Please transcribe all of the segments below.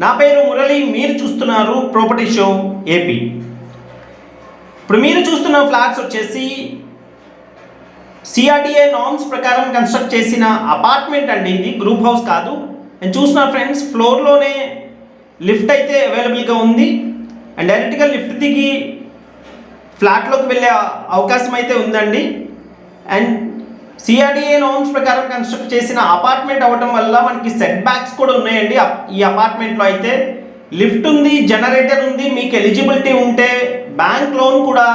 నా పేరు మురళి, మీరు చూస్తున్నారు ప్రాపర్టీ షో ఏపీ. ఇప్పుడు మీరు చూస్తున్న ఫ్లాట్స్ వచ్చేసి సిఆర్డిఏ నార్మ్స్ ప్రకారం కన్స్ట్రక్ట్ చేసిన అపార్ట్మెంట్ అండి. ఇది గ్రూప్ హౌస్ కాదు. నేను చూసిన ఫ్రెండ్స్, ఫ్లోర్లోనే లిఫ్ట్ అయితే అవైలబుల్గా ఉంది అండ్ డైరెక్ట్గా లిఫ్ట్ దిగి ఫ్లాట్లోకి వెళ్ళే అవకాశం అయితే ఉందండి. అండ్ సిఆర్డిఏ నార్మ్స్ ప్రకారం కన్స్ట్రక్ట్ చేసిన అపార్ట్మెంట్ అవ్వడం వల్ల మనకి సెట్ బ్యాక్స్ కూడా ఉన్నాయండి. ఈ అపార్ట్మెంట్లో అయితే లిఫ్ట్ ఉంది, జనరేటర్ ఉంది. మీకు ఎలిజిబిలిటీ ఉంటే బ్యాంక్ లోన్ కూడా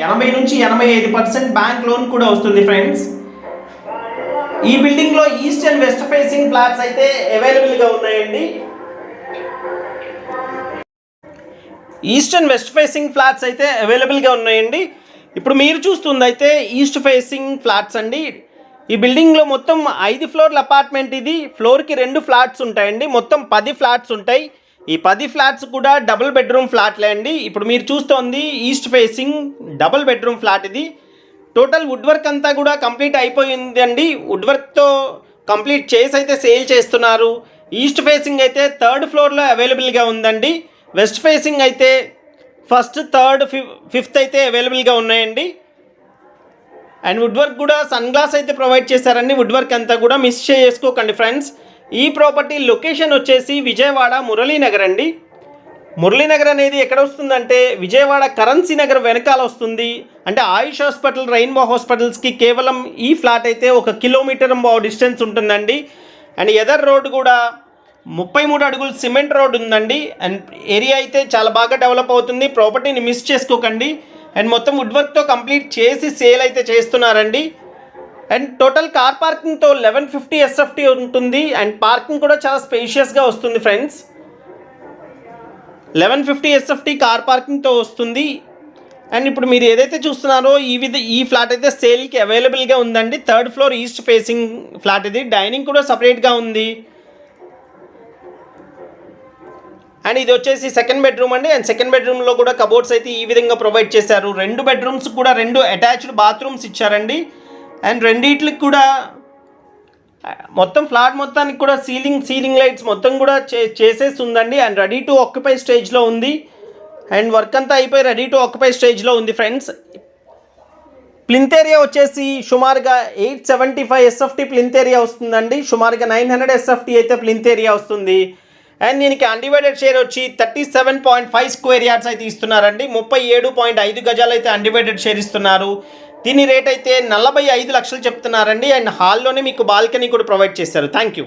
80 నుంచి 85% బ్యాంక్ లోన్ కూడా వస్తుంది ఫ్రెండ్స్. ఈ బిల్డింగ్లో east and west facing flats అయితే అవైలబుల్గా ఉన్నాయండి. East and west facing flats అయితే అవైలబుల్గా ఉన్నాయండి. ఇప్పుడు మీరు చూస్తుంది అయితే ఈస్ట్ ఫేసింగ్ ఫ్లాట్స్ అండి. ఈ బిల్డింగ్లో మొత్తం 5 ఫ్లోర్ల అపార్ట్మెంట్. ఇది ఫ్లోర్కి 2 ఫ్లాట్స్ ఉంటాయండి. మొత్తం 10 ఫ్లాట్స్ ఉంటాయి. ఈ 10 ఫ్లాట్స్ కూడా డబుల్ బెడ్రూమ్ ఫ్లాట్లే అండి. ఇప్పుడు మీరు చూస్తోంది east facing double bedroom flat. ఇది టోటల్ వుడ్ వర్క్ అంతా కూడా కంప్లీట్ అయిపోయిందండి. వుడ్ వర్క్తో కంప్లీట్ చేసి అయితే సేల్ చేస్తున్నారు. ఈస్ట్ ఫేసింగ్ అయితే 3rd ఫ్లోర్లో అవైలబుల్గా ఉందండి. వెస్ట్ ఫేసింగ్ అయితే 1st, 3rd, 5th అయితే అవైలబుల్గా ఉన్నాయండి. అండ్ వుడ్ వర్క్ కూడా సన్ గ్లాస్ అయితే ప్రొవైడ్ చేశారండి. వుడ్ వర్క్ అంతా కూడా మిస్ చేసుకోకండి ఫ్రెండ్స్. ఈ ప్రాపర్టీ లొకేషన్ వచ్చేసి విజయవాడ మురళీనగర్ అండి. మురళీనగర్ అనేది ఎక్కడ వస్తుందంటే విజయవాడ కరెన్సీ నగర్ వెనకాల వస్తుంది. అంటే ఆయుష్ హాస్పిటల్, రెయిన్బో హాస్పిటల్స్కి కేవలం ఈ ఫ్లాట్ అయితే 1 కిలోమీటర్ డిస్టెన్స్ ఉంటుందండి. అండ్ ఎదర్ రోడ్ కూడా 33 అడుగులు సిమెంట్ రోడ్ ఉందండి. అండ్ ఏరియా అయితే చాలా బాగా డెవలప్ అవుతుంది. ప్రాపర్టీని మిస్ చేసుకోకండి. అండ్ మొత్తం వుడ్ వర్క్తో కంప్లీట్ చేసి సేల్ అయితే చేస్తున్నారండి. అండ్ టోటల్ కార్ పార్కింగ్తో 1150 SFT ఉంటుంది. అండ్ పార్కింగ్ కూడా చాలా స్పేషియస్గా వస్తుంది ఫ్రెండ్స్. 1150 SFT కార్ పార్కింగ్తో వస్తుంది. అండ్ ఇప్పుడు మీరు ఏదైతే చూస్తున్నారో ఈ ఫ్లాట్ అయితే సేల్కి అవైలబుల్గా ఉందండి. 3rd floor east facing flat ఇది. డైనింగ్ కూడా సపరేట్గా ఉంది. అండ్ ఇది వచ్చేసి 2nd బెడ్రూమ్ అండి. అండ్ 2nd బెడ్రూమ్లో కూడా కబోర్డ్స్ అయితే ఈ విధంగా ప్రొవైడ్ చేశారు. 2 బెడ్రూమ్స్ కూడా 2 అటాచ్డ్ బాత్రూమ్స్ ఇచ్చారండి. అండ్ రెండిట్లకి కూడా మొత్తం ఫ్లాట్ మొత్తానికి కూడా సీలింగ్ లైట్స్ మొత్తం కూడా చేసేసి ఉందండి. అండ్ రెడీ టు ఆక్యుపై స్టేజ్లో ఉంది. అండ్ వర్క్ అంతా అయిపోయి రెడీ టు ఆక్యుపై స్టేజ్లో ఉంది ఫ్రెండ్స్. ప్లింత్ ఏరియా వచ్చేసి సుమారుగా 875 SFT ప్లింత్ ఏరియా వస్తుందండి. సుమారుగా 900 SFT అయితే ప్లింత్ ఏరియా వస్తుంది. అండ్ దీనికి అన్డివైడెడ్ షేర్ వచ్చి 37.5 స్క్వేర్ యార్డ్స్ అయితే ఇస్తున్నారండి. 37.5 గజాలు అయితే అన్డివైడెడ్ షేర్ ఇస్తున్నారు. దీని రేట్ అయితే 45 లక్షలు చెప్తున్నారండి. అండ్ హాల్లోనే మీకు బాల్కనీ కూడా ప్రొవైడ్ చేస్తారు. Thank you.